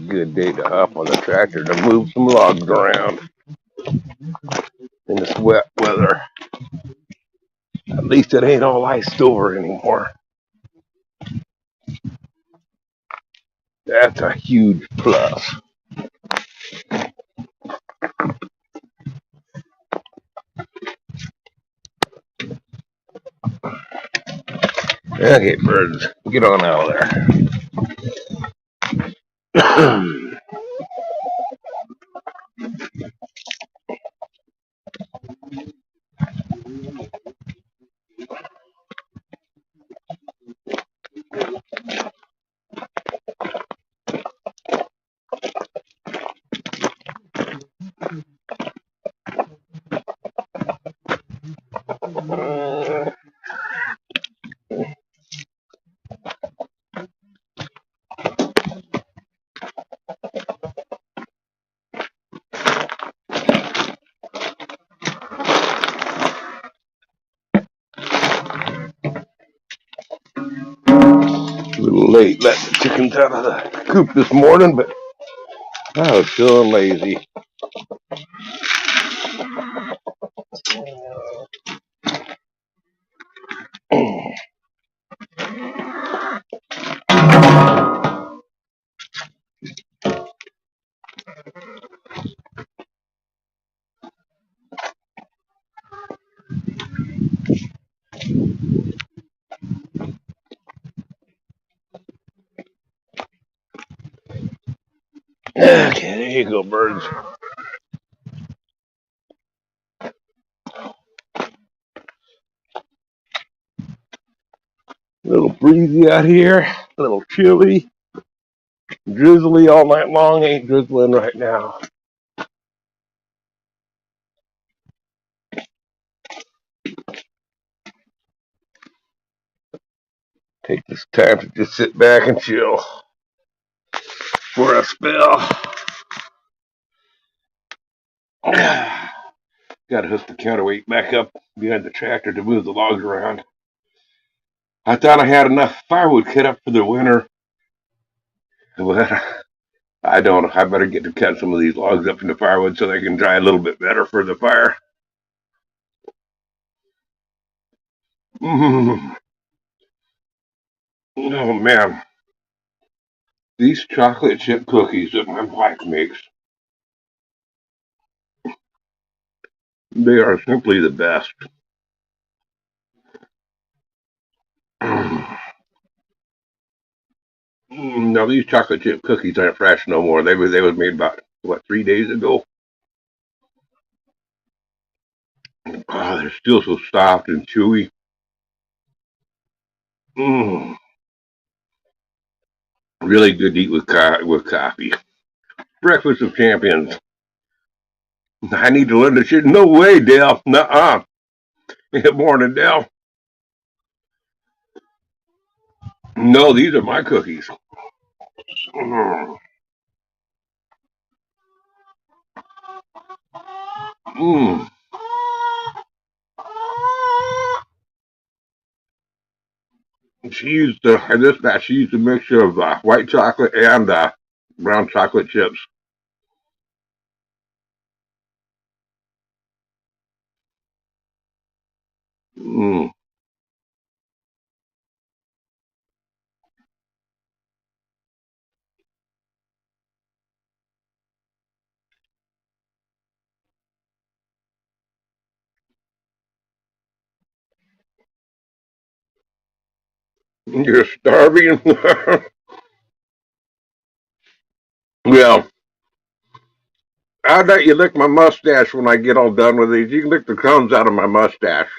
good day to hop on the tractor to move some logs around in this wet weather. At least it ain't all iced over anymore. That's a huge plus. Okay, birds, get on out of there. A little late letting the chickens out of the coop this morning, but I was feeling lazy. Okay, there you go, birds. A little breezy out here, a little chilly, drizzly all night long. Ain't drizzling right now. Take this time to just sit back and chill for a spell. Got to hook the counterweight back up behind the tractor to move the logs around. I thought I had enough firewood cut up for the winter, but I don't. I better get to cut some of these logs up into firewood so they can dry a little bit better for the fire. Mm. Oh man, these chocolate chip cookies that my wife makes, they are simply the best. Now these chocolate chip cookies aren't fresh no more. They was made about what 3 days ago. Oh, they're still so soft and chewy. Mm, really good to eat with coffee. Breakfast of champions. I need to learn this shit. No way, Dale. Nuh-uh. Good morning, Dale. No, these are my cookies. Mm. Mm. In this batch, she used a mixture of white chocolate and brown chocolate chips. Mm. You're starving? Well, I'll let you lick my mustache when I get all done with these. You can lick the crumbs out of my mustache.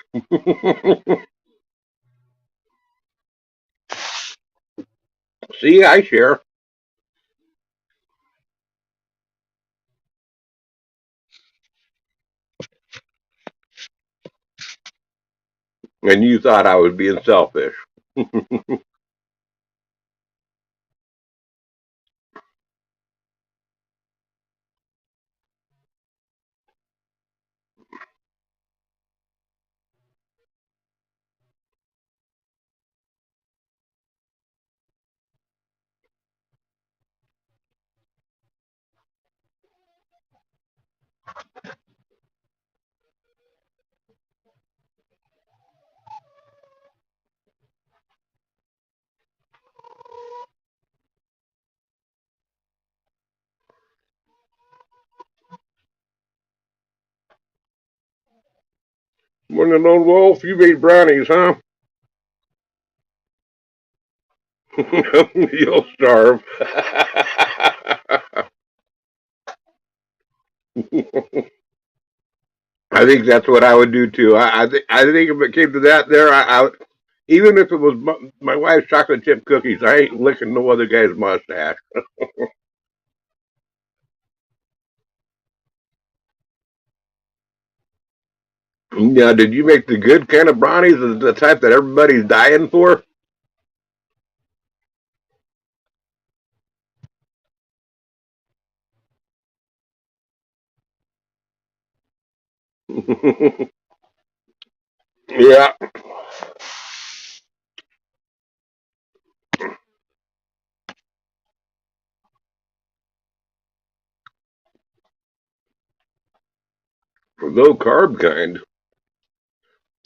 See, I share. And you thought I was being selfish. When the lone wolf, you made brownies, huh? You'll starve. I think that's what I would do too. I think if it came to that, there, even if it was my wife's chocolate chip cookies, I ain't licking no other guy's mustache. Now, did you make the good kind of brownies, the type that everybody's dying for? Yeah, low carb kind.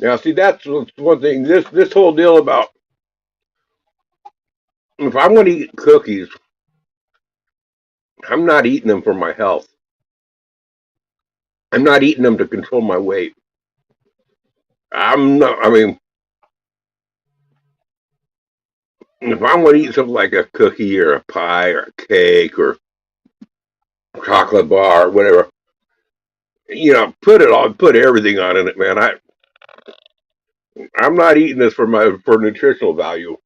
Now, see, that's one thing. This whole deal about if I'm going to eat cookies, I'm not eating them for my health. I'm not eating them to control my weight. I'm not. I mean, if I'm going to eat something like a cookie or a pie or a cake or chocolate bar or whatever, put everything on in it, man. I'm not eating this for nutritional value.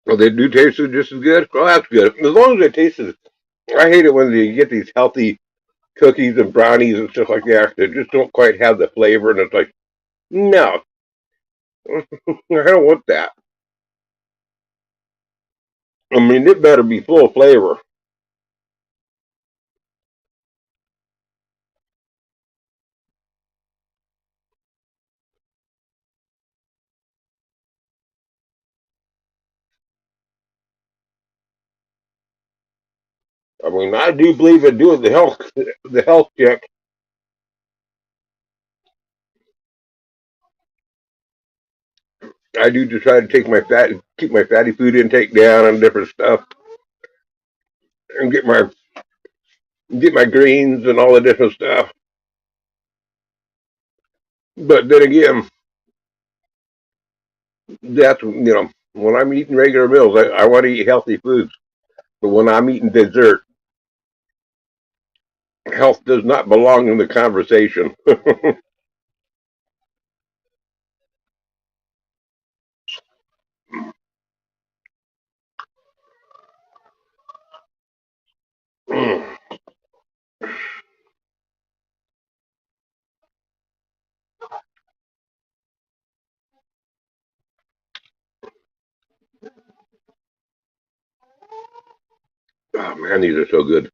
Well, they do taste just as good. Well, that's good. As long as they taste as. I hate it when you get these healthy cookies and brownies and stuff like that that just don't quite have the flavor, and it's like, no, I don't want that. I mean, it better be full of flavor. I mean, I do believe in doing the health check. I do to try to keep my fatty food intake down and different stuff, and get my greens and all the different stuff. But then again, that's when I'm eating regular meals, I want to eat healthy foods. But when I'm eating dessert, health does not belong in the conversation. Oh man, these are so good.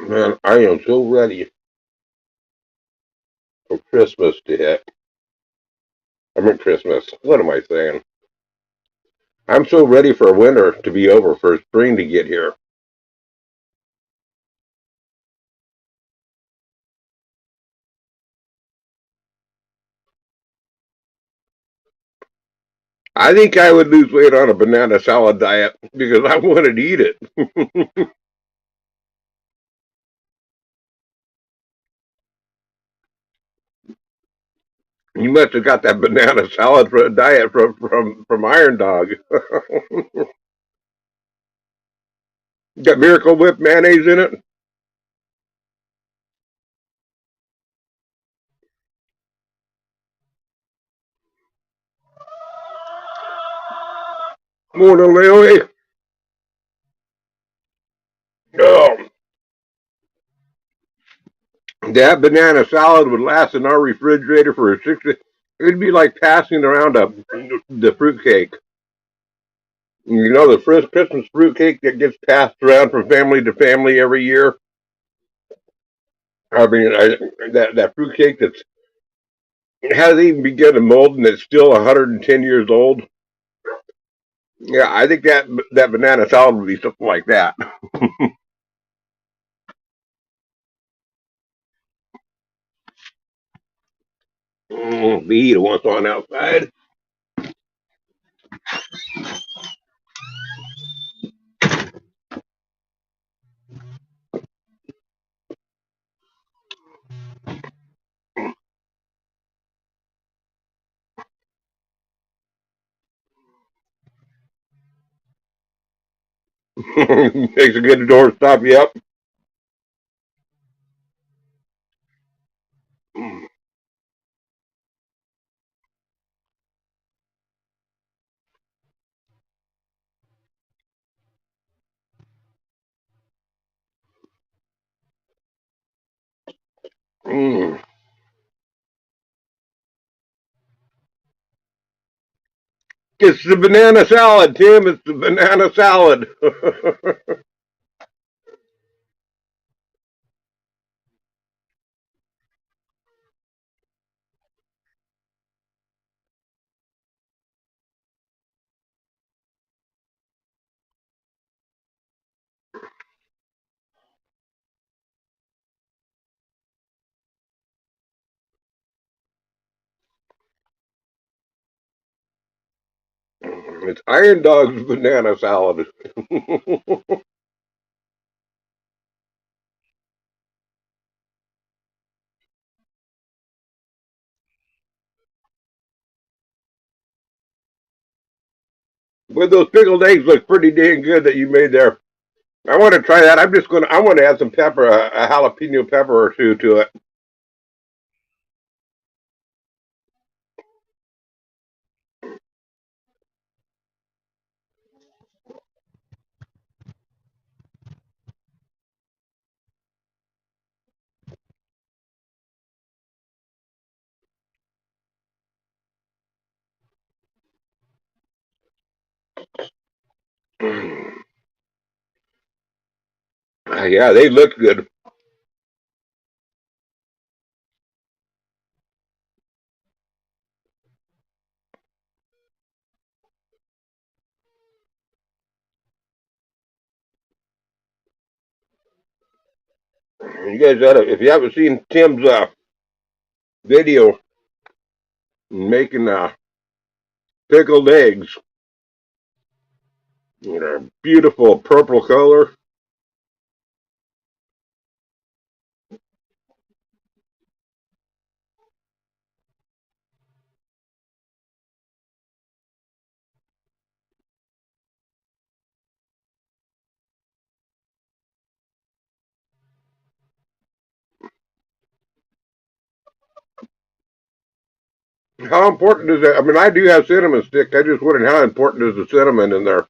Man, I am so ready for Christmas to hit. I mean Christmas. What am I saying? I'm so ready for winter to be over, for spring to get here. I think I would lose weight on a banana salad diet because I wanted to eat it. You must have got that banana salad for a diet from Iron Dog. Got Miracle Whip mayonnaise in it. Morning, Lily. Oh, that banana salad would last in our refrigerator for a 6. It'd be like passing around the fruitcake. You know the first Christmas fruitcake that gets passed around from family to family every year. I mean, that fruitcake that's it hasn't even begun to mold and it's still 110 years old. Yeah, I think that banana salad would be something like that. The heat wants on outside. Makes a good door stop you up. Mm. It's the banana salad, Tim. It's the banana salad. It's Iron Dog's banana salad. But those pickled eggs look pretty dang good that you made there. I want to try that. I want to add some pepper, a jalapeno pepper or two to it. Yeah, they look good. You guys gotta, if you haven't seen Tim's video making pickled eggs, you know, beautiful purple color. How important is that? I mean, I do have cinnamon stick. I just wondering how important is the cinnamon in there.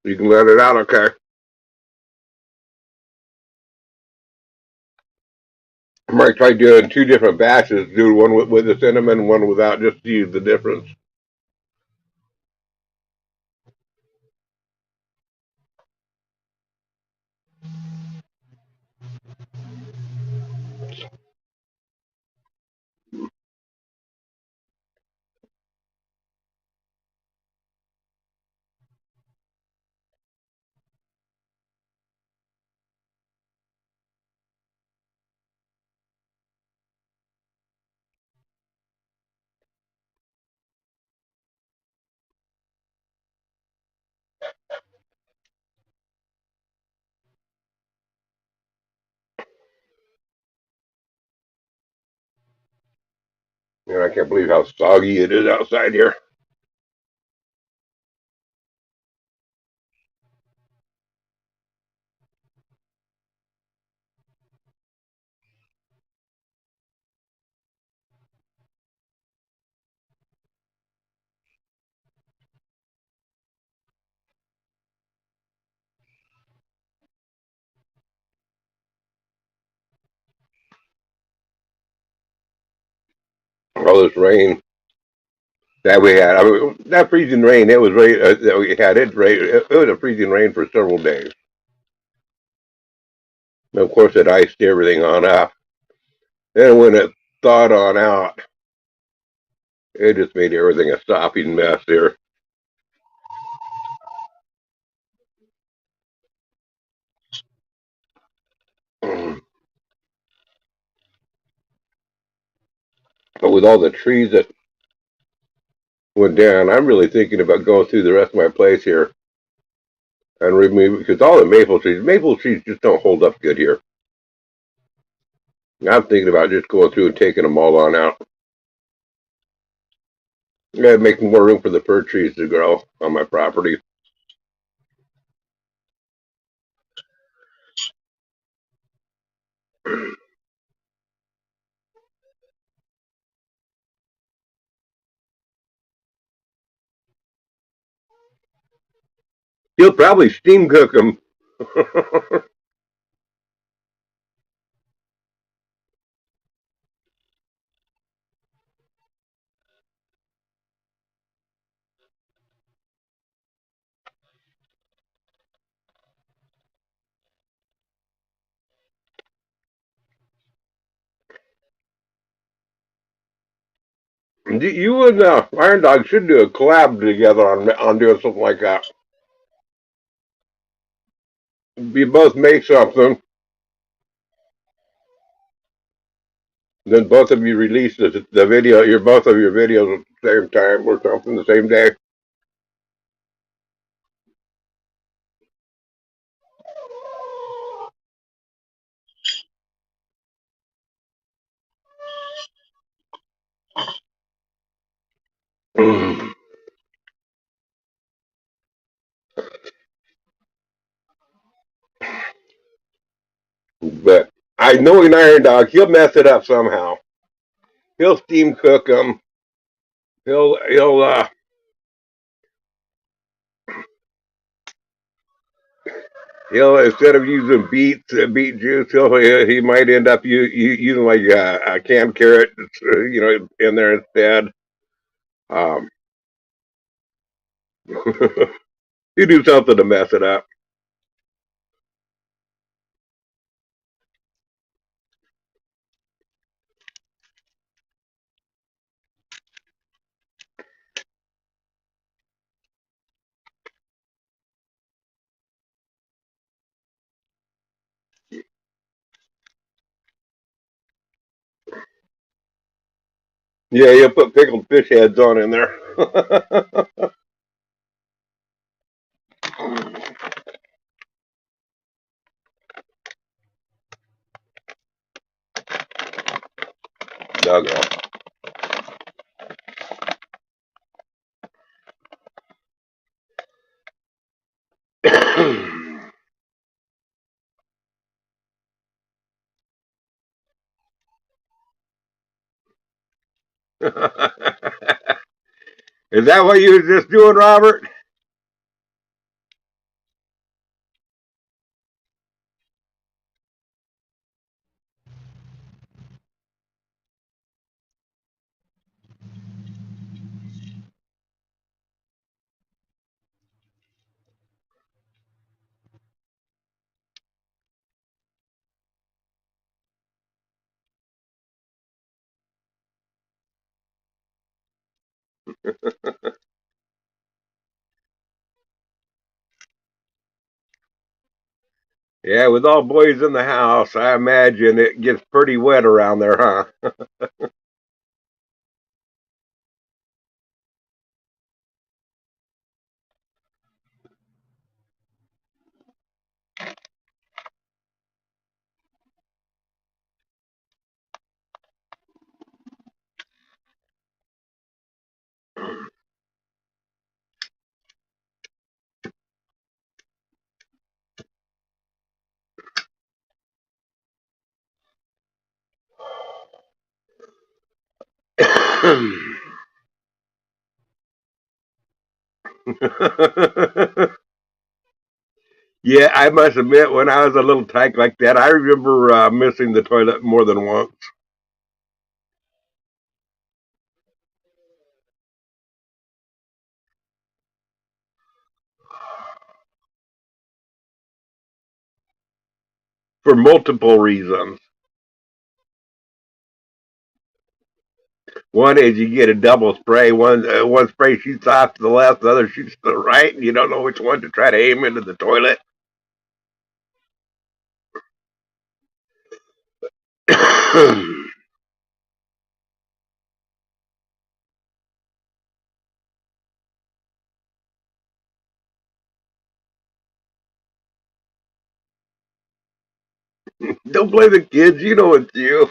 You can let it out, okay? I might try doing two different batches. Do one with the cinnamon, one without, just to use the difference. You know, I can't believe how soggy it is outside here. all this rain that we had. I mean, that freezing rain, it was rain that we had. It was a freezing rain for several days. And of course, it iced everything on up. Then when it thawed on out, it just made everything a sopping mess here. But with all the trees that went down, I'm really thinking about going through the rest of my place here and remove, because all the maple trees just don't hold up good here. I'm thinking about just going through and taking them all on out. Yeah, making more room for the fir trees to grow on my property. He'll probably steam cook them. You and Iron Dog should do a collab together on doing something like that. You both make something, then both of you release the video, both of your videos at the same time or something the same day. But I know an Iron Dog, he'll mess it up somehow. He'll steam cook them. He'll instead of using beet juice, he might end up using like a canned carrot, in there instead. Um, you do something to mess it up. Yeah, you'll put pickled fish heads on in there. Doggo. Is that what you were just doing, Robert? Yeah, with all boys in the house, I imagine it gets pretty wet around there, huh? Yeah, I must admit, when I was a little tyke like that, I remember missing the toilet more than once. for multiple reasons. One is you get a double spray. One spray shoots off to the left, the other shoots to the right, and you don't know which one to try to aim into the toilet. Don't blame the kids. You know it's you.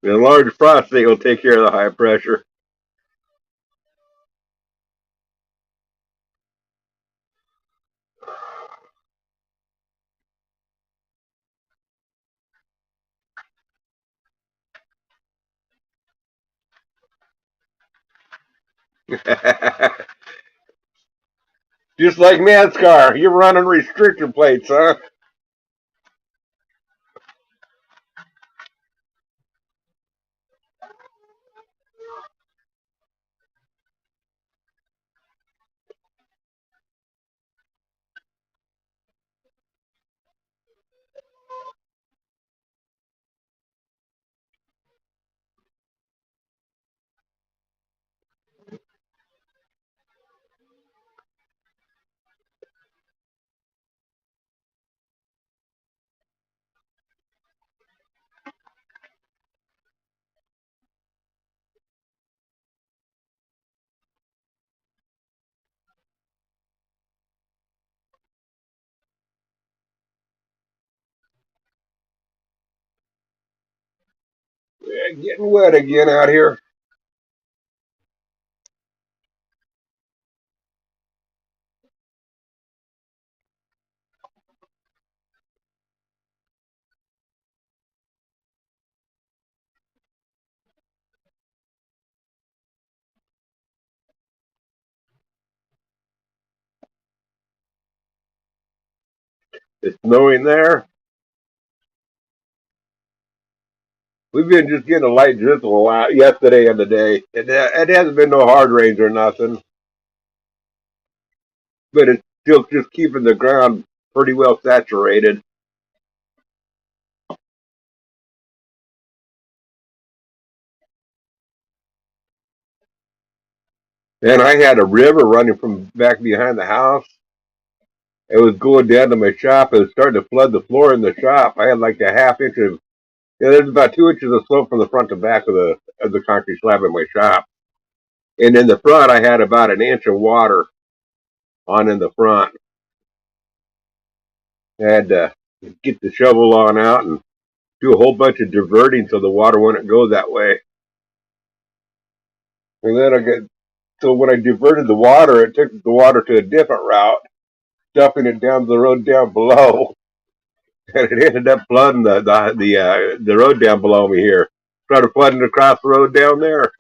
The enlarged prostate will take care of the high pressure. Just like NASCAR, you're running restrictor plates, huh? Yeah, getting wet again out here. It's snowing there. We've been just getting a light drizzle out yesterday and today. It hasn't been no hard rains or nothing, but it's still just keeping the ground pretty well saturated. And I had a river running from back behind the house. It was going down to my shop. It was starting to flood the floor in the shop. I had like a half inch of, there's about 2 inches of slope from the front to back of the concrete slab in my shop. And in the front, I had about an inch of water on in the front. I had to get the shovel on out and do a whole bunch of diverting so the water wouldn't go that way. And then so when I diverted the water, it took the water to a different route, dumping it down the road down below. And it ended up flooding the road down below me here. Started flooding across the road down there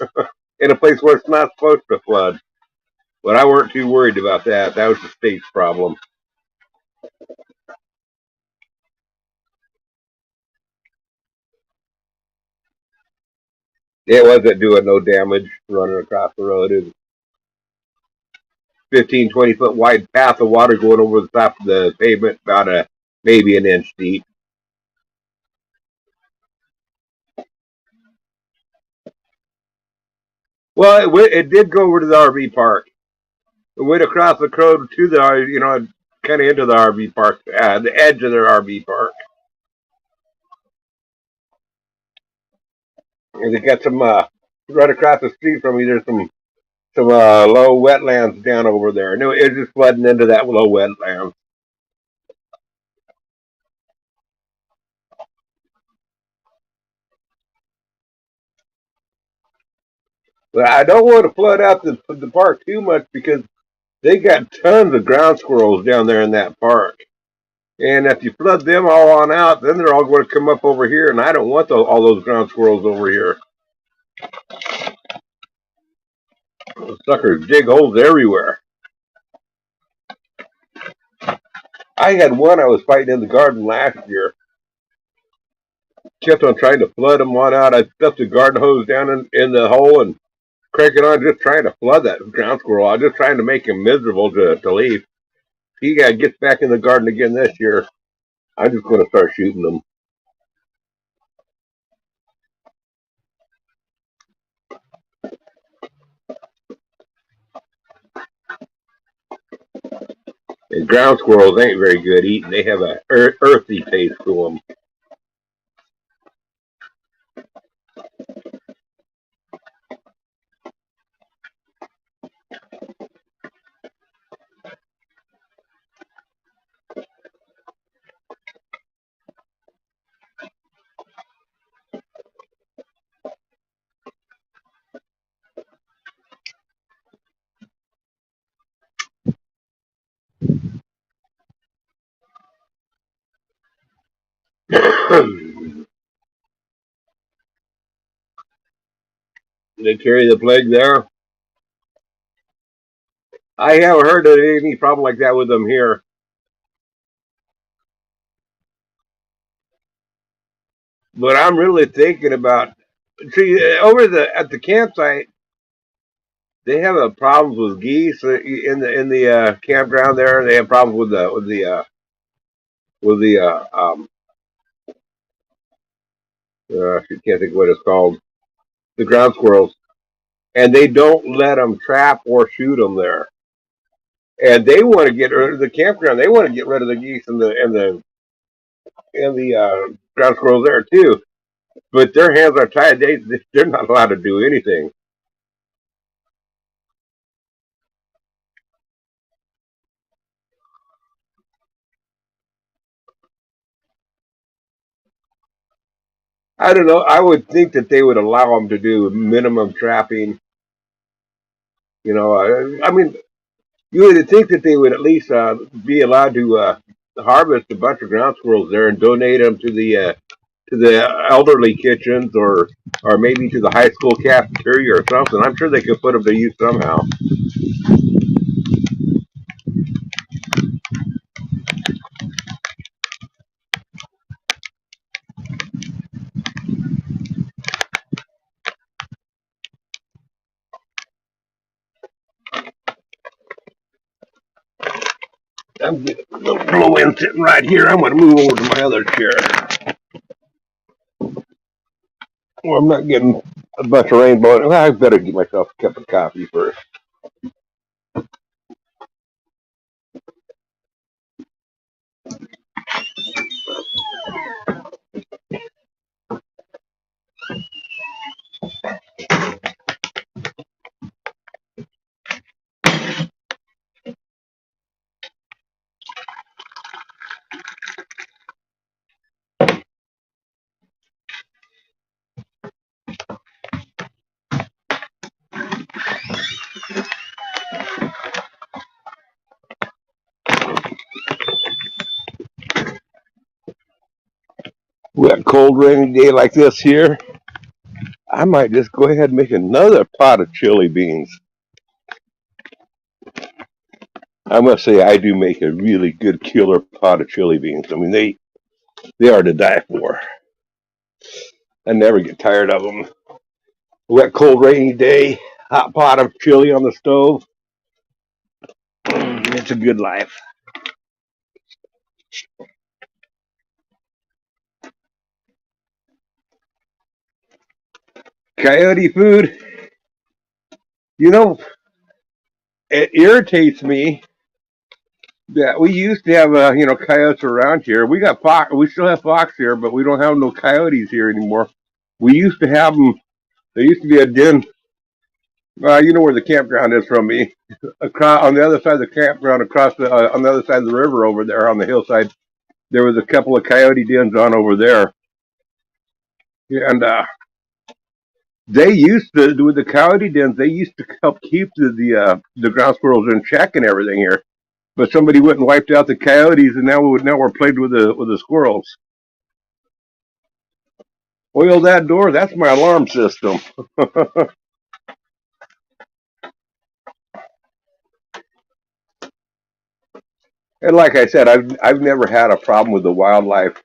in a place where it's not supposed to flood. But I weren't too worried about that. That was the state's problem. It wasn't doing no damage running across the road. It was 15, 20 foot wide path of water going over the top of the pavement, about maybe an inch deep. Well, it did go over to the RV park. It went across the road to the, kind of into the RV park, the edge of their RV park. And they got some, right across the street from me, there's some low wetlands down over there. And it was just flooding into that low wetland. But I don't want to flood out the park too much because they got tons of ground squirrels down there in that park. And if you flood them all on out, then they're all going to come up over here, and I don't want all those ground squirrels over here. Those suckers dig holes everywhere. I had one I was fighting in the garden last year. Kept on trying to flood them on out. I stuffed the garden hose down in the hole and crank it on, just trying to flood that ground squirrel. I was just trying to make him miserable to leave. He gets back in the garden again this year. I'm just going to start shooting them. And ground squirrels ain't very good eating. They have a earthy taste to them. They carry the plague there. I haven't heard of any problem like that with them here. But I'm really thinking about, see, over at the campsite, they have a problems with geese in the campground there. They have problems with the I can't think of what it's called, the ground squirrels, and they don't let them trap or shoot them there. And they want to get rid of the campground. They want to get rid of the geese and the ground squirrels there too. But their hands are tied. They're not allowed to do anything. I don't know. I would think that they would allow them to do minimum trapping. You know, I mean, you would think that they would at least be allowed to harvest a bunch of ground squirrels there and donate them to the elderly kitchens or maybe to the high school cafeteria or something. I'm sure they could put them to use somehow. I'm getting a little blow wind sitting right here. I'm going to move over to my other chair. Well, I'm not getting a bunch of rain blowing. Well, I better get myself a cup of coffee first. We got a cold, rainy day like this here. I might just go ahead and make another pot of chili beans. I must say, I do make a really good killer pot of chili beans. I mean, they are to die for. I never get tired of them. Wet, cold, rainy day, hot pot of chili on the stove. It's a good life. Coyote food, you know, it irritates me that we used to have, coyotes around here. We got fox. We still have fox here, but we don't have no coyotes here anymore. We used to have them. There used to be a den. You know where the campground is from me. Across on the other side of the campground, on the other side of the river over there on the hillside, there was a couple of coyote dens on over there, and They used to, with the coyote dens, they used to help keep the ground squirrels in check and everything here. But somebody went and wiped out the coyotes, and now we're plagued with the squirrels. Oil that door. That's my alarm system. And like I said, I've never had a problem with the wildlife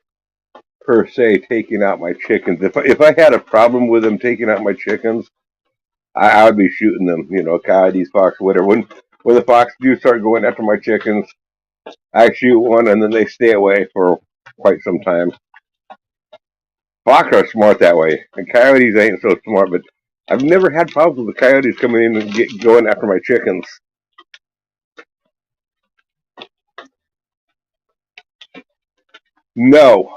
per se taking out my chickens. If I had a problem with them taking out my chickens, I would be shooting them. You know, coyotes, fox, whatever. When the fox do start going after my chickens, I shoot one, and then they stay away for quite some time. Fox are smart that way, and coyotes ain't so smart. But I've never had problems with the coyotes coming in and going after my chickens. No,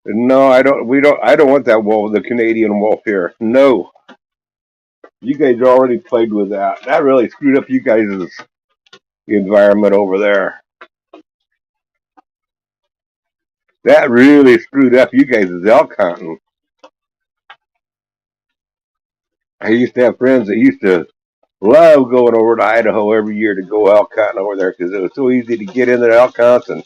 no, I don't. We don't. I don't want that wolf, the Canadian wolf here. No, you guys already played with that. That really screwed up you guys' environment over there. That really screwed up you guys' elk hunting. I used to have friends that used to love going over to Idaho every year to go elk hunting over there because it was so easy to get in there elk hunts and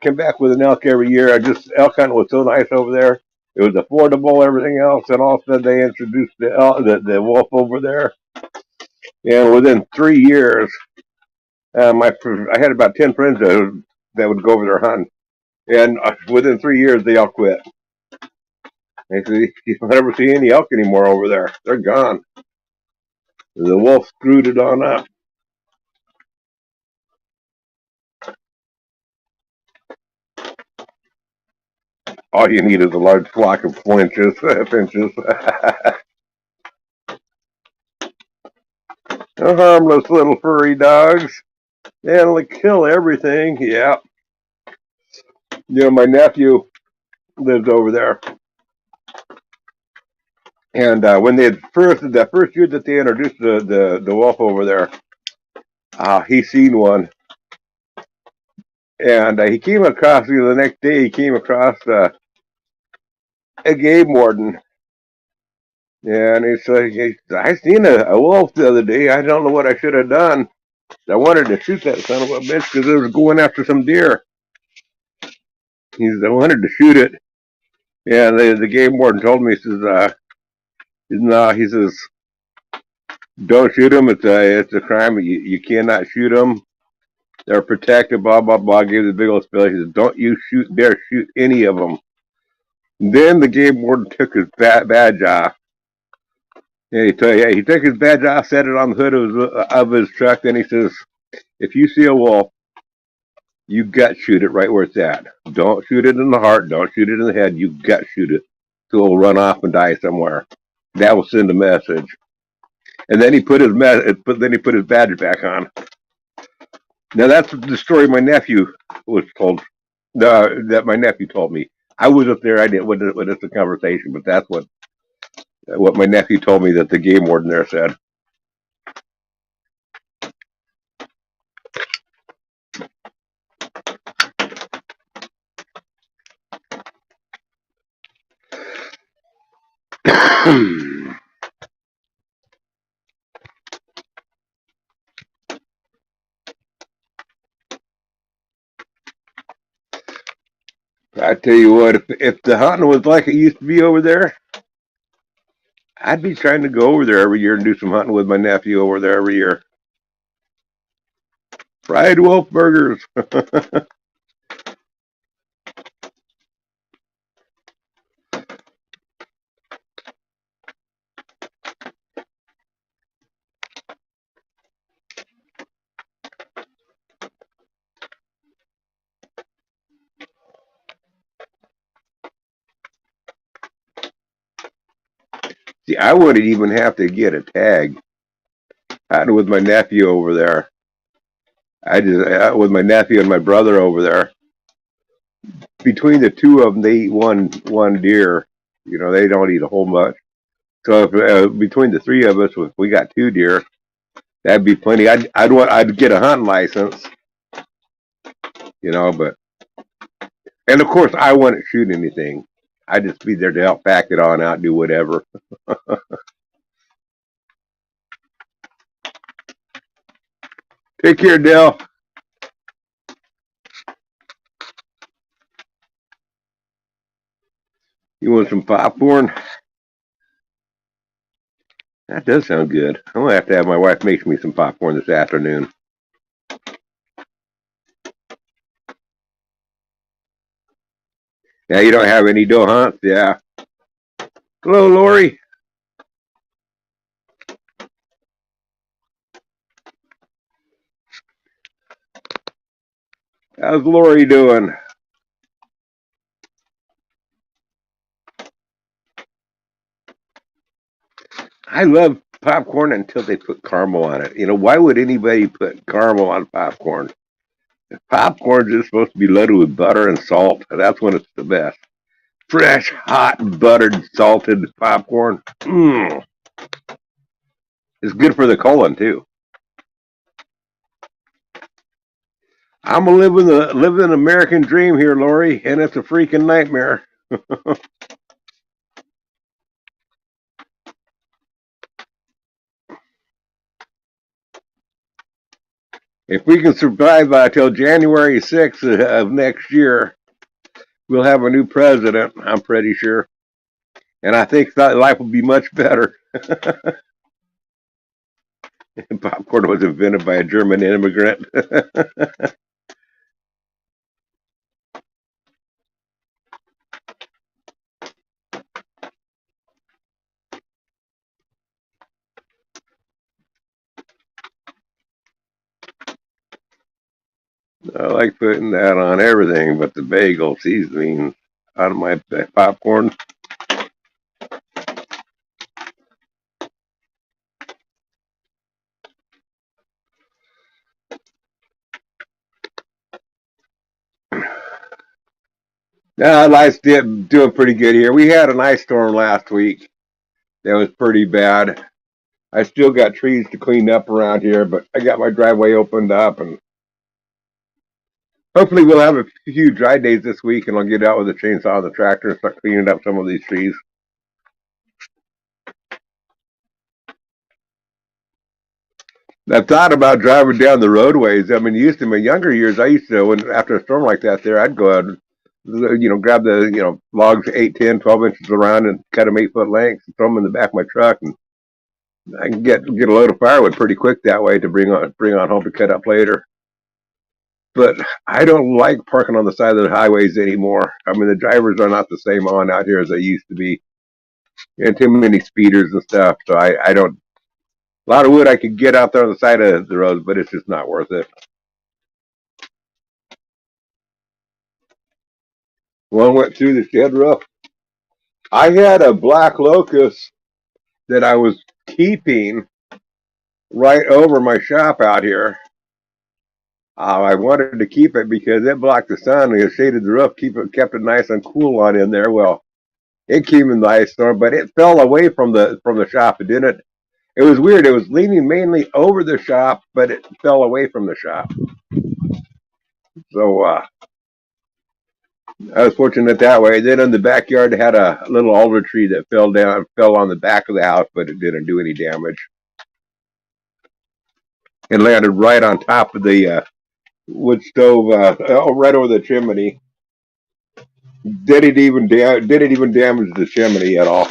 come back with an elk every year. I just elk hunting was so nice over there. It was affordable, everything else, and all of a sudden they introduced the wolf over there. And within 3 years, I had about 10 friends that would go over there hunting, and within 3 years they all quit. They said you don't ever see any elk anymore over there; they're gone. The wolf screwed it on up. All you need is a large flock of flinches, finches. They're harmless little furry dogs. They'll kill everything. Yeah. You know, my nephew lives over there. And when they had the first year that they introduced the wolf over there, he seen one. And he came across, the next day, he came across a game warden. And he said, I seen a wolf the other day. I don't know what I should have done. I wanted to shoot that son of a bitch because it was going after some deer. He said, I wanted to shoot it. And the game warden told me, he says, no, he says, don't shoot them. It's a crime. You cannot shoot them. They're protected, blah, blah, blah. Gave the big old spill. He says, don't you dare shoot any of them. And then the game warden took his badge off. Yeah, he took his badge off, set it on the hood of his truck. Then he says, if you see a wolf, you gut shoot it right where it's at. Don't shoot it in the heart. Don't shoot it in the head. You gut shoot it. So it'll run off and die somewhere. That will send a message. And then he put his badge back on. Now that's the story my nephew was told. That my nephew told me. I wasn't there. I didn't witness the conversation, but that's what my nephew told me that the game warden there said. I tell you what, if the hunting was like it used to be over there, I'd be trying to go over there every year and do some hunting with my nephew over there every year. Fried wolf burgers. See, I wouldn't even have to get a tag. Hunting with my nephew over there. With my nephew and my brother over there. Between the two of them, they eat one deer. You know, they don't eat a whole much. So if, between the three of us, if we got 2 deer, that'd be plenty. I'd get a hunting license. You know, but and of course I wouldn't shoot anything. I'd just be there to help pack it on out, do whatever. Take care, Dell. You want some popcorn? That does sound good. I'm gonna have to have my wife make me some popcorn this afternoon. Yeah, you don't have any dough, huh? Yeah. Hello, Lori. How's Lori doing? I love popcorn until they put caramel on it. You know, why would anybody put caramel on popcorn? Popcorn is supposed to be loaded with butter and salt. That's when it's the best. Fresh, hot, buttered, salted popcorn. Mmm. It's good for the colon too. I'm living an American dream here, Lori, and it's a freaking nightmare. If we can survive till January 6th of next year, we'll have a new president, I'm pretty sure. And I think that life will be much better. Popcorn was invented by a German immigrant. I like putting that on everything but the bagel seasoning on my popcorn. Life's doing pretty good here. We had an ice storm last week. That was pretty bad. I still got trees to clean up around here, but I got my driveway opened up, and hopefully we'll have a few dry days this week, and I'll get out with the chainsaw and the tractor and start cleaning up some of these trees. I've thought about driving down the roadways. I mean, in my younger years, I used to, when after a storm like that, I'd go out, grab the, logs 8, 10, 12 inches around and cut them 8-foot lengths and throw them in the back of my truck, and I can get a load of firewood pretty quick that way to bring on home to cut up later. But I don't like parking on the side of the highways anymore. I mean, the drivers are not the same on out here as they used to be, and too many speeders and stuff. So I don't. A lot of wood I could get out there on the side of the road, but it's just not worth it. One went through the shed roof. I had a black locust that I was keeping right over my shop out here. I wanted to keep it because it blocked the sun and it shaded the roof, kept it nice and cool on in there. Well, it came in the ice storm, but it fell away from the shop. It didn't. It was weird. It was leaning mainly over the shop, but it fell away from the shop. So I was fortunate that way. Then in the backyard, had a little alder tree that fell on the back of the house, but it didn't do any damage. It landed right on top of the wood stove, right over the chimney. Didn't even damage the chimney at all.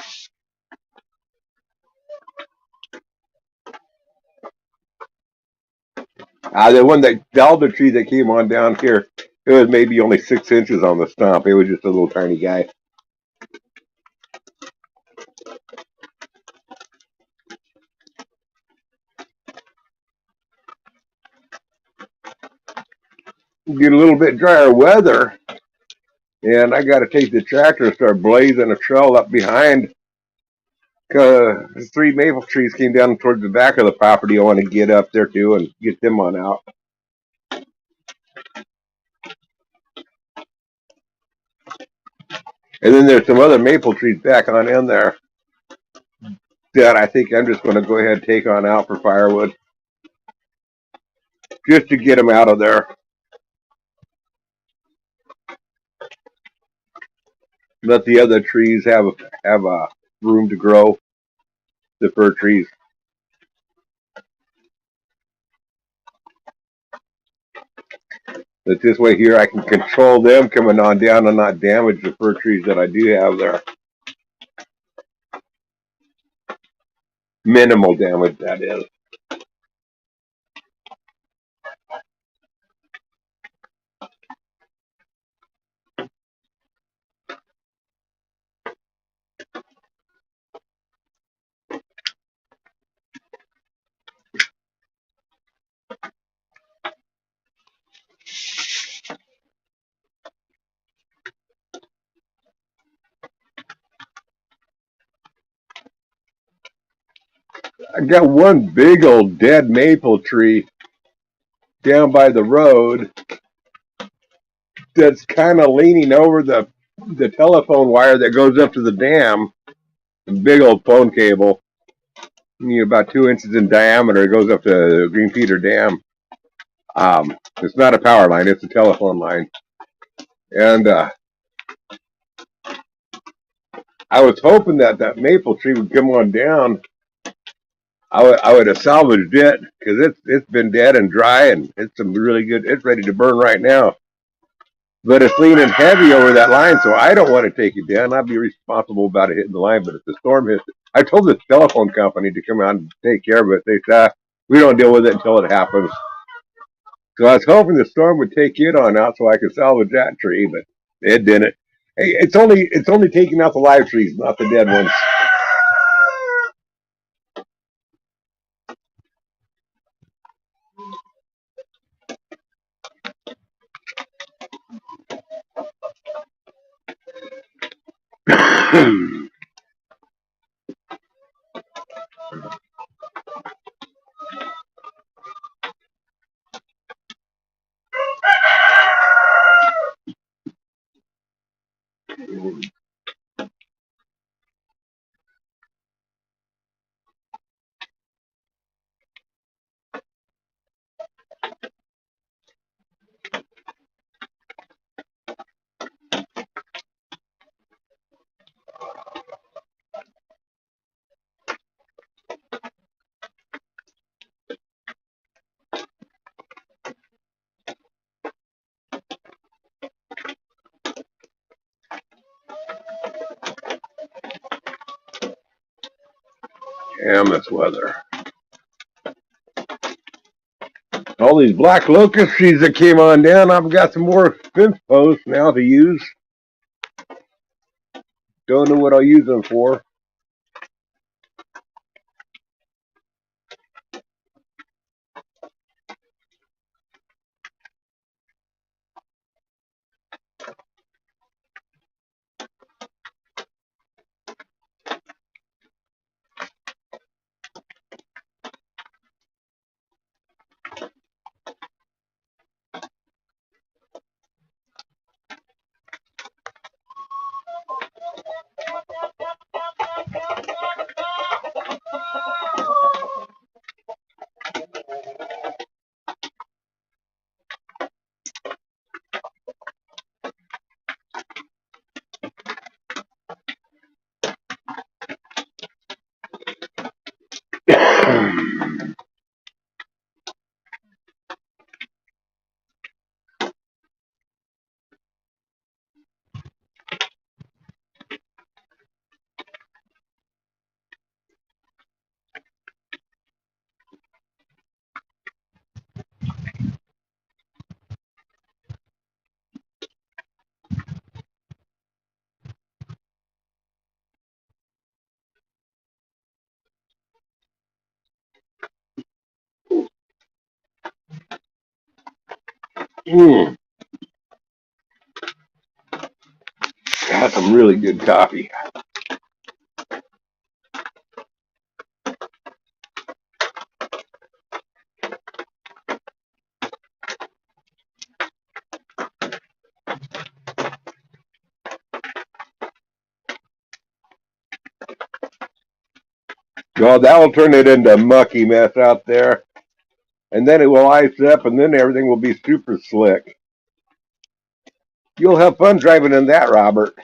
The alder tree that came on down here, it was maybe only 6 inches on the stump. It was just a little tiny guy. Get a little bit drier weather, and I got to take the tractor and start blazing a trail up behind. 3 maple trees came down towards the back of the property. I want to get up there too and get them on out. And then there's some other maple trees back on in there that I think I'm just going to go ahead and take on out for firewood, just to get them out of there. let the other trees have room to grow. The fir trees. But this way here, I can control them coming on down and not damage the fir trees that I do have there. Minimal damage, that is. I got one big old dead maple tree down by the road that's kind of leaning over the telephone wire that goes up to the dam. A big old phone cable, about 2 inches in diameter. It goes up to the Green Peter Dam. It's not a power line; it's a telephone line. And I was hoping that maple tree would come on down. I would have salvaged it because it's been dead and dry and it's some really good. It's ready to burn right now. But it's leaning heavy over that line, so I don't want to take it down. I'd be responsible about it hitting the line. But if the storm hits it, I told the telephone company to come out and take care of it. They said, we don't deal with it until it happens. So I was hoping the storm would take it on out so I could salvage that tree, but it didn't. Hey, it's only taking out the live trees, not the dead ones. Damn this weather. All these black locust trees that came on down, I've got some more fence posts now to use. Don't know what I'll use them for. Got some really good coffee. God, that will turn it into a mucky mess out there. And then it will ice up, and then everything will be super slick. You'll have fun driving in that, Robert.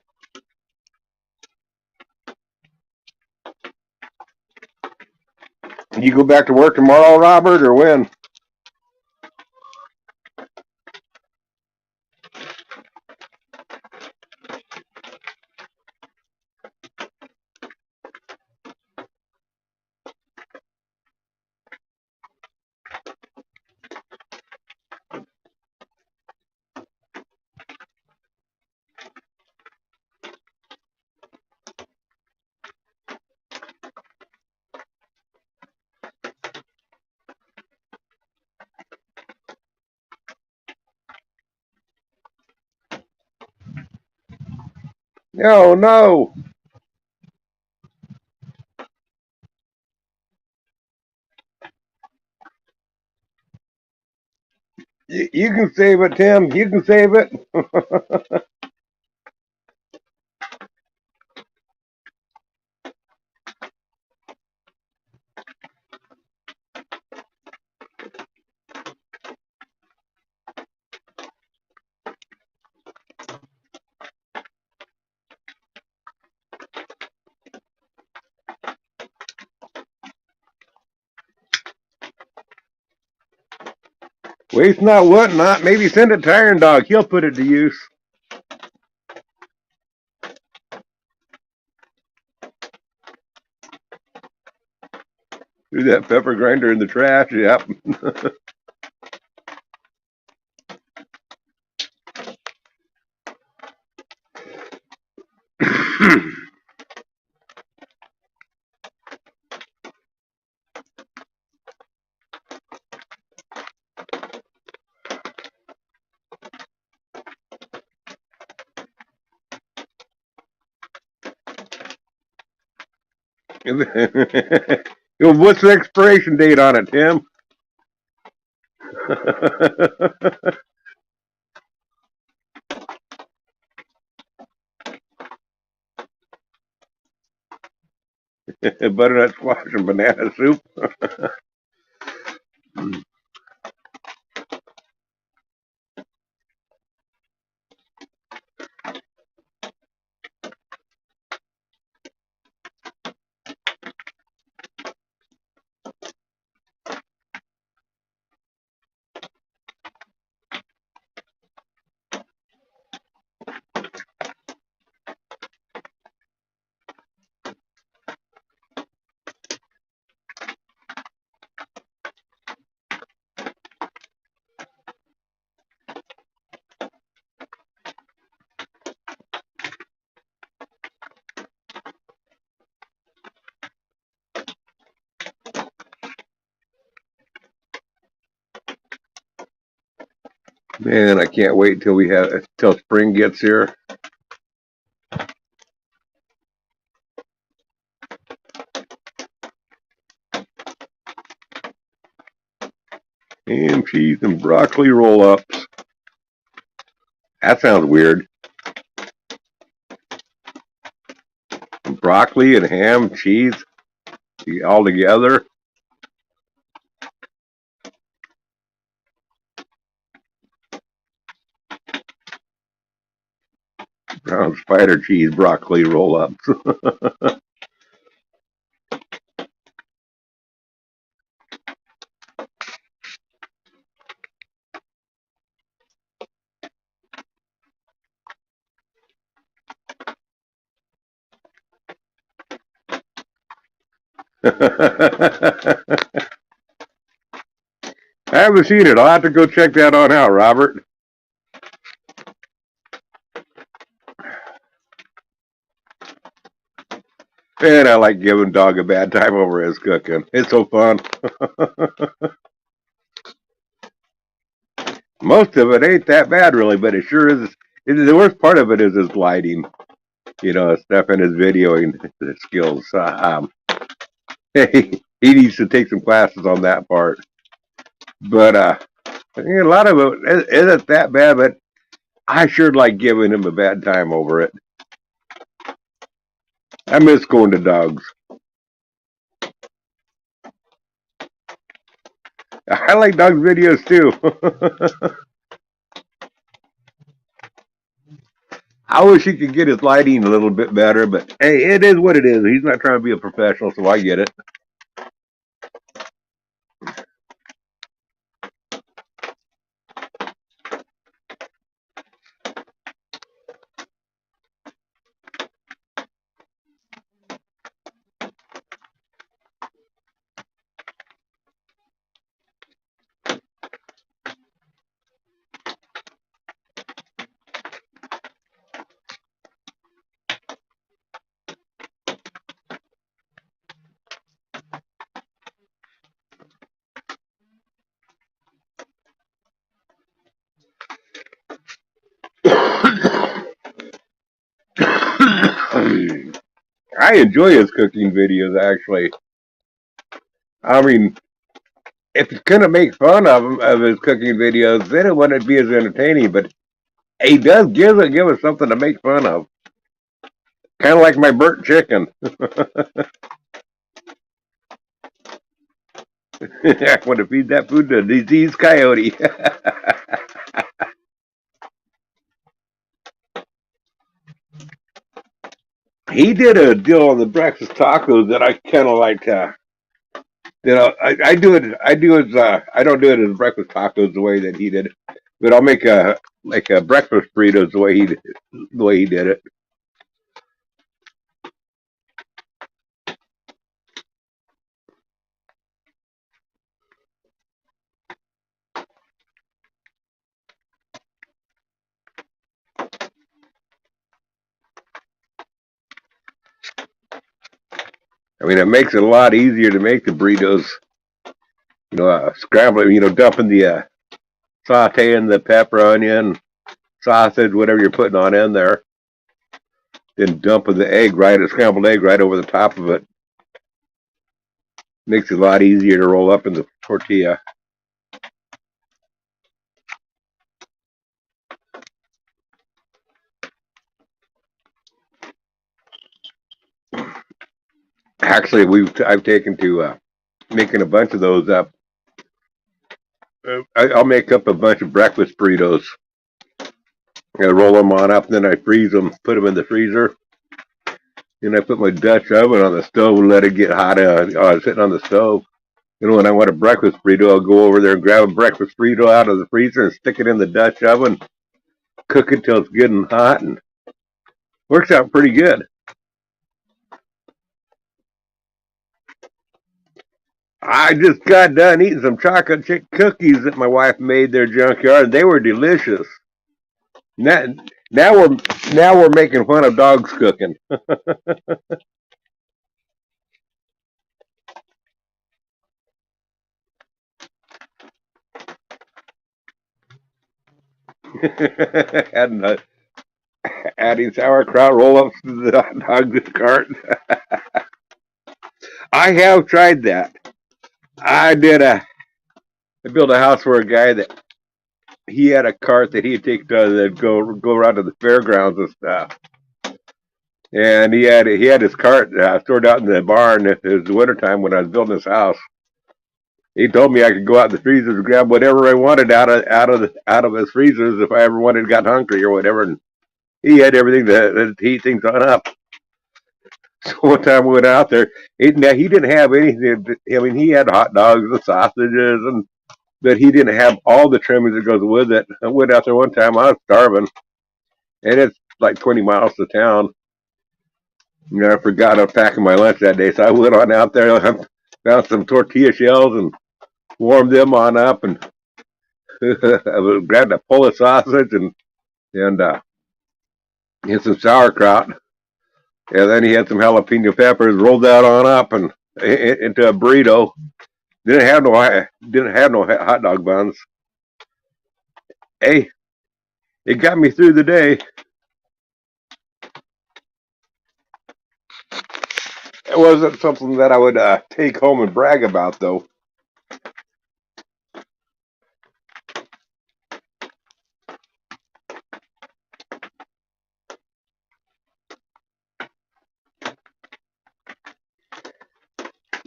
You go back to work tomorrow, Robert, or when? Oh, no. You can save it, Tim. You can save it. Waste not, what not. Maybe send it to Iron Dog. He'll put it to use. Do that pepper grinder in the trash. Yep. What's the expiration date on it, Tim? Butternut squash and banana soup. Man, I can't wait till spring gets here. Ham, cheese, and broccoli roll-ups. That sounds weird. Broccoli and ham, cheese, all together. Brown spider cheese, broccoli roll-ups. I haven't seen it. I'll have to go check that on out, Robert. And I like giving Dog a bad time over his cooking. It's so fun. Most of it ain't that bad, really, but it sure is. The worst part of it is his lighting. You know, stuff in his videoing skills. He needs to take some classes on that part. But I think a lot of it isn't that bad, but I sure like giving him a bad time over it. I miss going to Dogs. I like Doug's videos too. I wish he could get his lighting a little bit better, but hey, it is what it is. He's not trying to be a professional, so I get it. I enjoy his cooking videos, actually. I mean, if you couldn't make fun of him, of his cooking videos, then it wouldn't be as entertaining. But he does give us something to make fun of. Kind of like my burnt chicken. I want to feed that food to a diseased coyote. He did a deal on the breakfast tacos that I kind of like. I do it. I do it. I don't do it as breakfast tacos the way that he did, but I'll make a breakfast burritos the way he did it. I mean, it makes it a lot easier to make the burritos. Scrambling. Dumping the sauteing the pepper, onion, sausage, whatever you're putting on in there, then dumping the egg right, a scrambled egg right over the top of it. Makes it a lot easier to roll up in the tortilla. Actually, I've taken to making a bunch of those up. I'll make up a bunch of breakfast burritos. I roll them on up, and then I freeze them, put them in the freezer. Then I put my Dutch oven on the stove and let it get hot. Sitting on the stove. When I want a breakfast burrito, I'll go over there and grab a breakfast burrito out of the freezer and stick it in the Dutch oven, cook it till it's good and hot, and works out pretty good. I just got done eating some chocolate chip cookies that my wife made their junkyard. They were delicious. Now, now we're making fun of dogs cooking. and adding sauerkraut roll-ups to the hot dog cart. I have tried that. I did I built a house for a guy that he had a cart that he'd take to go around to the fairgrounds and stuff. And he had his cart stored out in the barn. It was the wintertime when I was building his house. He told me I could go out in the freezers and grab whatever I wanted out of his freezers if I ever wanted got hungry or whatever. And he had everything to heat things on up. So one time we went out there, he didn't have anything. I mean, he had hot dogs and sausages, but he didn't have all the trimmings that goes with it. I went out there one time. I was starving, and it's like 20 miles to town. I forgot I was packing my lunch that day, so I went on out there, found some tortilla shells, and warmed them on up, and I grabbed a pull of sausage and some sauerkraut. And then he had some jalapeno peppers, rolled that on up and into a burrito. Didn't have no hot dog buns. Hey, it got me through the day. It wasn't something that I would take home and brag about, though.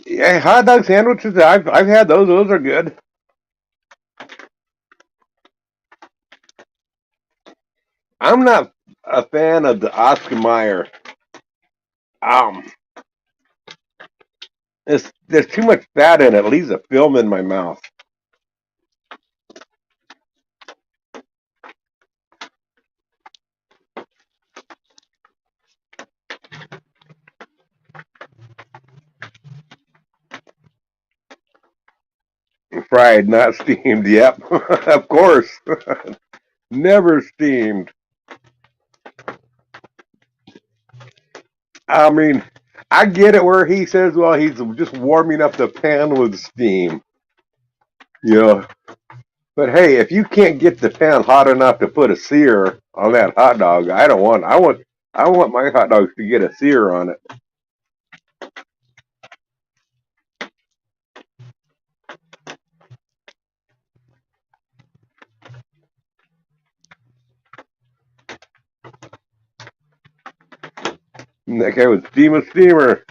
Yeah, hot dog sandwiches. I've had those. Those are good. I'm not a fan of the Oscar Mayer. Um, there's too much fat in it. It leaves a film in my mouth. Fried, not steamed. Yep, of course. Never steamed. I mean, I get it where he says, well, he's just warming up the pan with steam. You know, but hey, if you can't get the pan hot enough to put a sear on that hot dog, I don't want. I want my hot dogs to get a sear on it. And that guy would steam a steamer.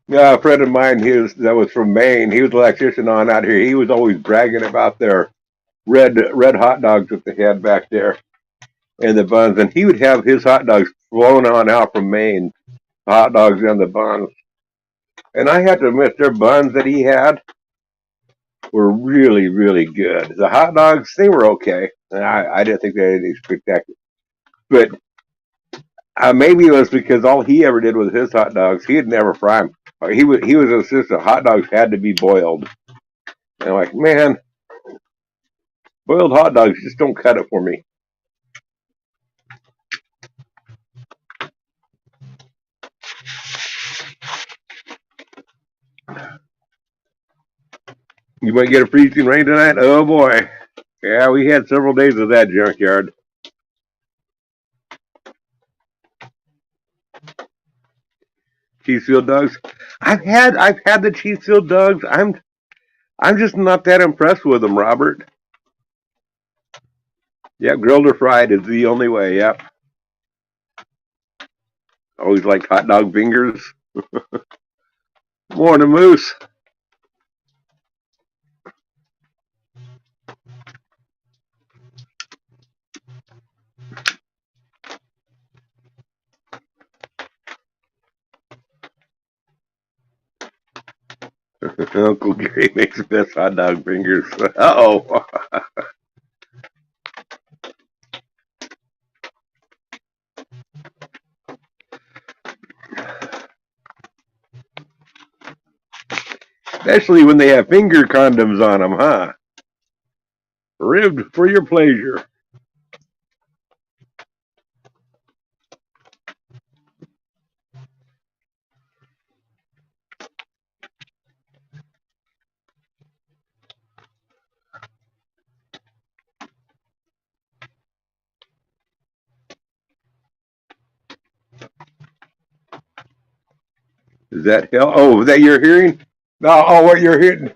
Yeah, a friend of mine, that was from Maine. He was an electrician on out here. He was always bragging about their red hot dogs that they had back there and the buns. And he would have his hot dogs flown on out from Maine, the hot dogs and the buns. And I had to admit, their buns that he had were really, really good. The hot dogs, they were okay. I didn't think they had anything spectacular. But maybe it was because all he ever did with his hot dogs, he had never fried them. He was insistent hot dogs had to be boiled. And I'm like, man, boiled hot dogs just don't cut it for me. You might get a freezing rain tonight? Oh boy. Yeah, we had several days of that junkyard. Cheese field dogs. I've had the cheese field dogs. I'm just not that impressed with them, Robert. Yep, grilled or fried is the only way. Yep. Always liked hot dog fingers. Morning, Moose. Uncle Gary makes the best hot dog fingers. Uh-oh. Especially when they have finger condoms on them, huh? Ribbed for your pleasure. Is that hell? Oh, is that you're hearing? No, oh, what you're hearing?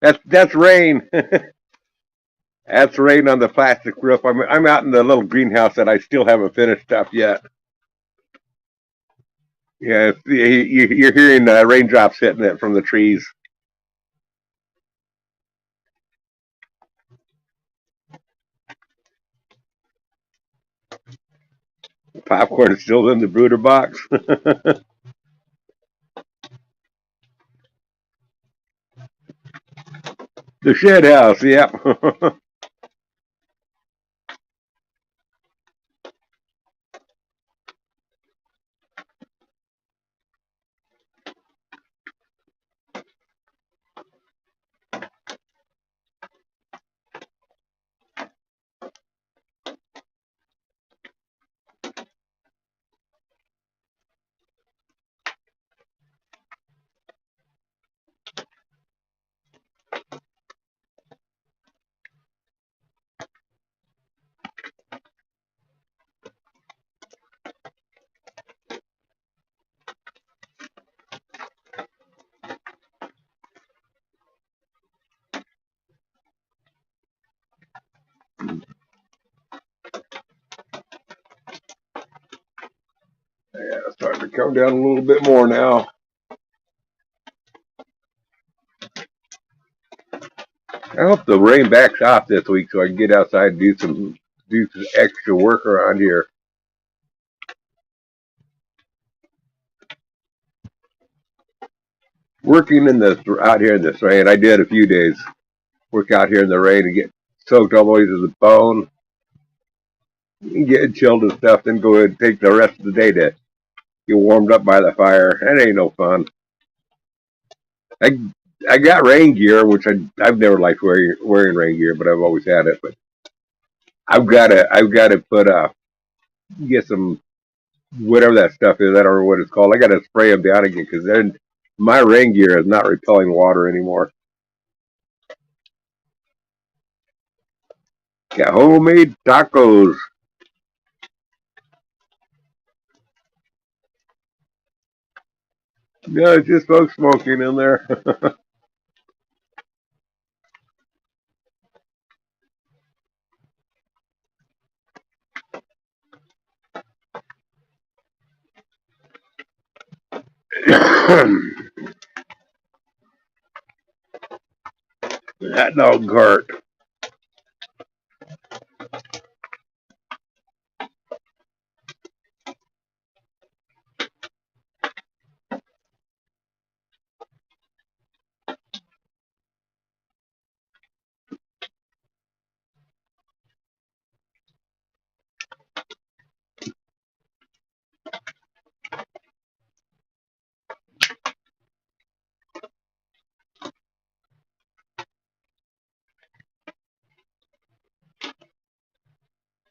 That's rain. That's rain on the plastic roof. I'm out in the little greenhouse that I still haven't finished up yet. Yeah, you're hearing raindrops hitting it from the trees. Popcorn is still in the brooder box. The shed house, yep. Yeah, it's starting to come down a little bit more now. I hope the rain backs off this week so I can get outside and do some extra work around here. Working out here in this rain, I did a few days work out here in the rain and get soaked all the way to the bone, and get chilled and stuff, then go ahead and take the rest of the day to get warmed up by the fire. That ain't no fun. I I got rain gear, which I've never liked wearing rain gear, but I've always had it. But I've got to get some whatever that stuff is. I don't know what it's called. I got to spray them down again because then my rain gear is not repelling water anymore. Got homemade tacos. No, it's just folks smoking in there. That dog cart.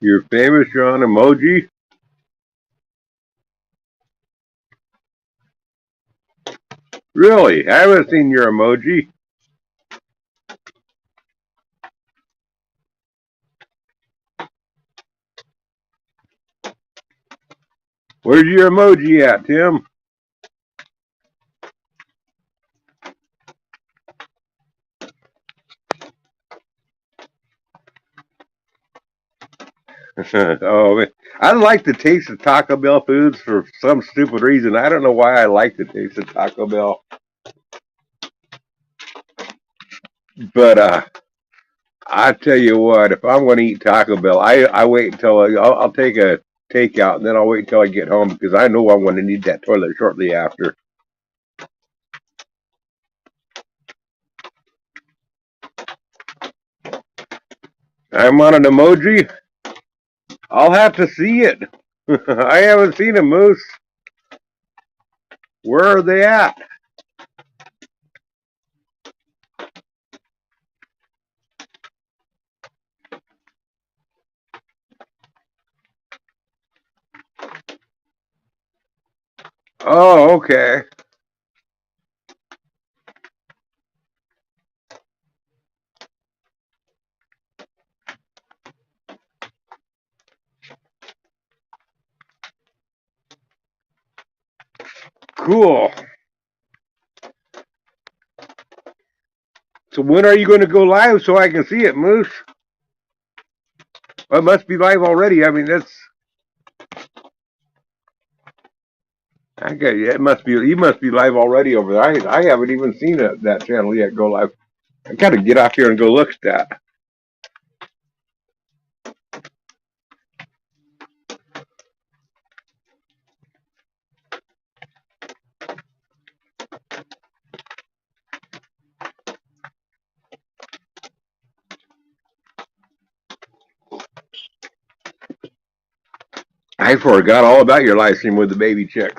You're famous, you're on emoji? Really? I haven't seen your emoji. Where's your emoji at, Tim? Oh, man. I like the taste of Taco Bell foods for some stupid reason. I don't know why I like the taste of Taco Bell. But I tell you what, if I'm going to eat Taco Bell, I wait until I'll take a takeout, and then I'll wait until I get home because I know I'm going to need that toilet shortly after. I'm on an emoji. I'll have to see it. I haven't seen a moose. Where are they at? Oh, okay. Cool. So when are you going to go live so I can see it, Moose? Well, it must be live already. I mean, that's. Okay, yeah, it must be. You must be live already over there. I haven't even seen that channel yet go live. I gotta get off here and go look at that. I forgot all about your live stream with the baby chick.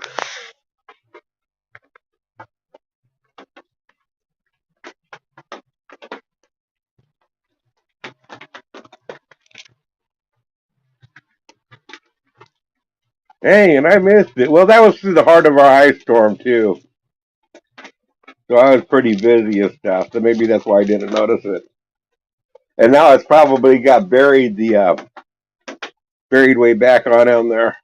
Hey, and I missed it. Well, that was through the heart of our ice storm too. So I was pretty busy and stuff. So maybe that's why I didn't notice it. And now it's probably got buried buried way back on down there.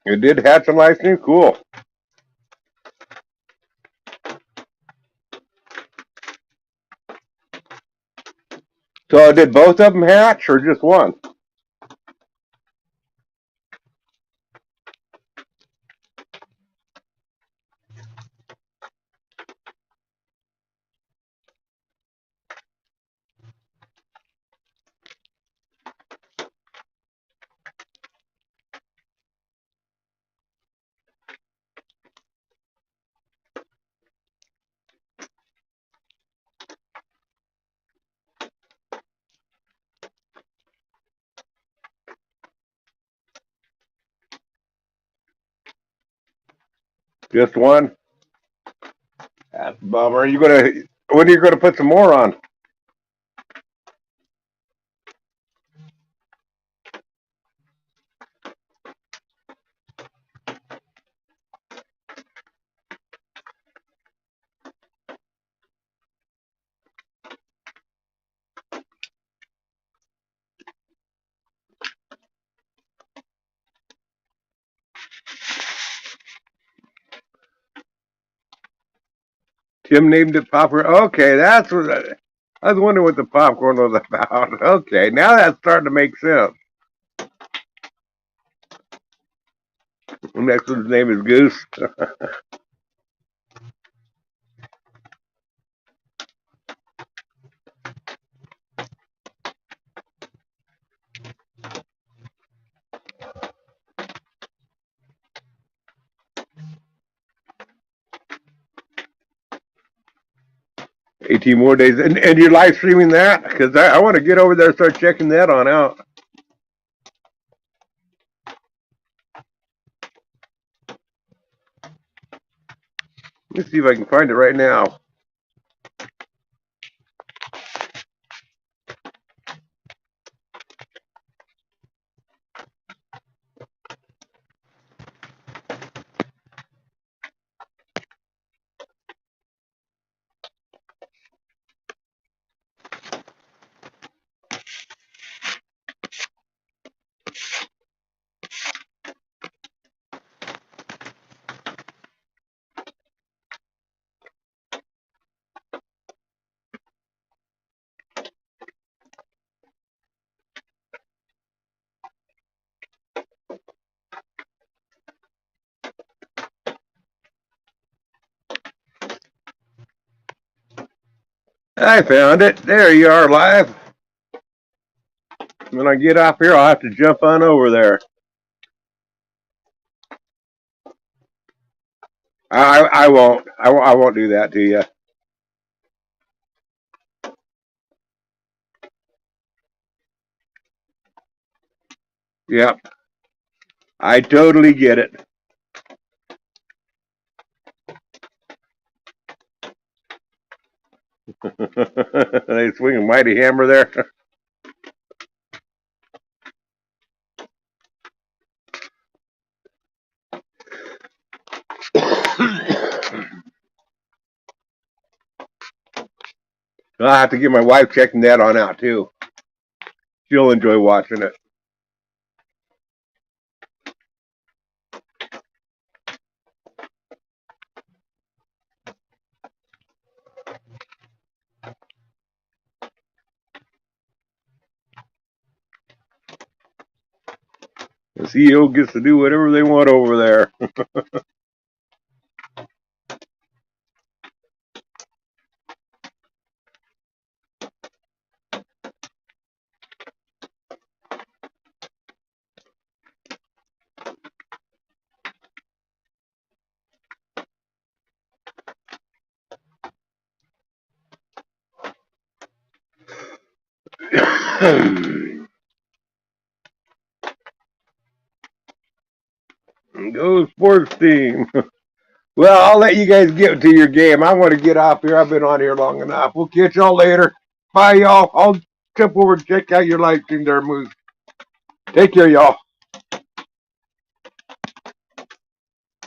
It did hatch a live stream. Cool. So did both of them hatch or just one? Just one? That's a bummer. When are you gonna put some more on? Tim named it Popper. Okay, that's what. I was wondering what the popcorn was about. Okay, now that's starting to make sense. The next one's name is Goose. 18 more days. And you're live streaming that? Because I want to get over there and start checking that on out. Let's see if I can find it right now. I found it. There you are, live. When I get off here, I'll have to jump on over there. I won't. I won't do that to you. Yep. I totally get it. They swing a mighty hammer there. I'll have to get my wife checking that on out too. She'll enjoy watching it. The CEO gets to do whatever they want over there. Go sports team. Well, I'll let you guys get to your game. I want to get off here. I've been on here long enough. We'll catch y'all later. Bye, y'all. I'll jump over and check out your live stream there, Moose. Take care, y'all.